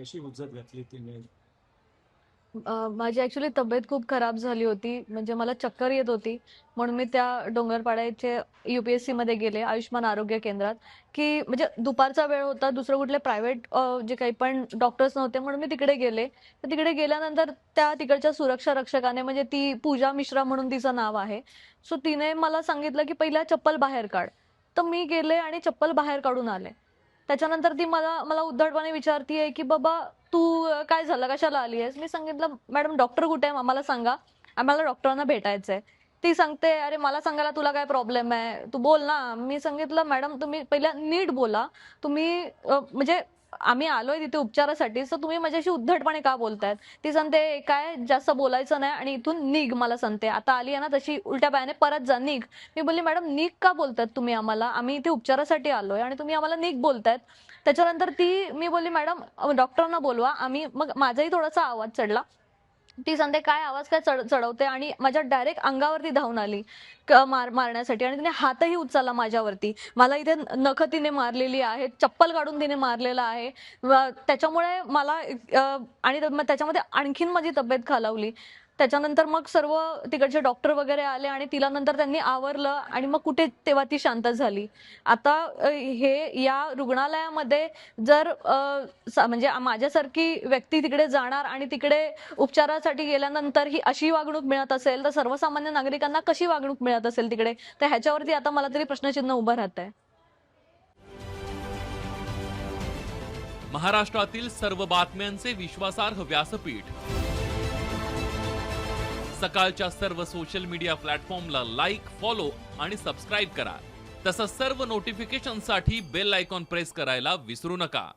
कशी हुज्जत घातली तिने? माझी ॲक्चुअली तब्येत खूप खराब झाली होती. म्हणजे मला चक्कर येत होती. म्हणून मी त्या डोंगरपाड्याचे UPSCमध्ये गेले, आयुष्मान आरोग्य केंद्रात, की म्हणजे दुपारचा वेळ होता. दुसरं कुठले प्रायव्हेट जे काही पण डॉक्टर्स नव्हते म्हणून मी तिकडे गेले. तर तिकडे गेल्यानंतर त्या तिकडच्या सुरक्षा रक्षकाने म्हणजे ती पूजा मिश्रा म्हणून तिचं नाव आहे. सो तिने मला सांगितलं, की "पहिला चप्पल बाहेर काढ." तर मी गेले आणि चप्पल बाहेर काढून आले. त्याच्यानंतर ती मला मला उद्धटपणे विचारतीये, की "बाबा तू काय झालं? कशाला आली आहेस?" मी सांगितलं, "मॅडम डॉक्टर कुठे आहे? आम्हाला सांगा. आम्हाला डॉक्टरांना भेटायचंय." ती सांगते, "अरे मला सांगायला तुला काय प्रॉब्लेम आहे? तू बोल ना." मी सांगितलं, "मॅडम तुम्ही पहिला नीट बोला. तुम्ही म्हणजे आम्ही आलोय तिथे उपचारासाठी, तर तुम्ही माझ्याशी उद्धटपणे का बोलतायत?" ती सांगते, "काय जास्त बोलायचं नाही आणि इथून निघ." मला सांगते. "आता आली आहे ना तशी उलट्या पायाने परत जा, निघ." मी बोलली, "मॅडम निघ का बोलतायत तुम्ही आम्हाला? आम्ही इथे उपचारासाठी आलोय आणि तुम्ही आम्हाला निघ बोलतायत." त्याच्यानंतर मी बोलली, "मॅडम डॉक्टरांना बोलवा." मग माझाही थोडासा आवाज चढला. ती सांगते, "काय आवाज काय चढवते?" आणि माझ्या डायरेक्ट अंगावरती धावून आली मारण्यासाठी आणि तिने हातही उचलला माझ्यावरती. मला इथे नखं तिने मारलेली आहेत, चप्पल काढून तिने मारलेलं आहे. त्याच्यामुळे मला आणि मग त्याच्यामध्ये आणखीन माझी तब्येत खालावली. त्याच्यानंतर मग सर्व तिकडचे डॉक्टर वगैरे आले आणि तिला नंतर त्यांनी आवरलं आणि मग कुठे तेव्हा ती शांत झाली. आता हे या रुग्णालयामध्ये जर म्हणजे माझ्यासारखी व्यक्ती तिकडे जाणार आणि तिकडे उपचारासाठी गेल्यानंतर ही अशी वागणूक मिळत असेल, तर सर्वसामान्य नागरिकांना कशी वागणूक मिळत असेल तिकडे? तर ह्याच्यावरती आता मला तरी प्रश्नचिन्ह उभं राहतंय. महाराष्ट्रातील सर्व बातम्यांचे विश्वासार्ह व्यासपीठ. सकाळच्या सर्व सोशल मीडिया प्लॅटफॉर्मला लाईक, फॉलो आणि सबस्क्राईब करा. तसंच सर्व नोटिफिकेशनसाठी बेल आयकॉन प्रेस करायला विसरू नका.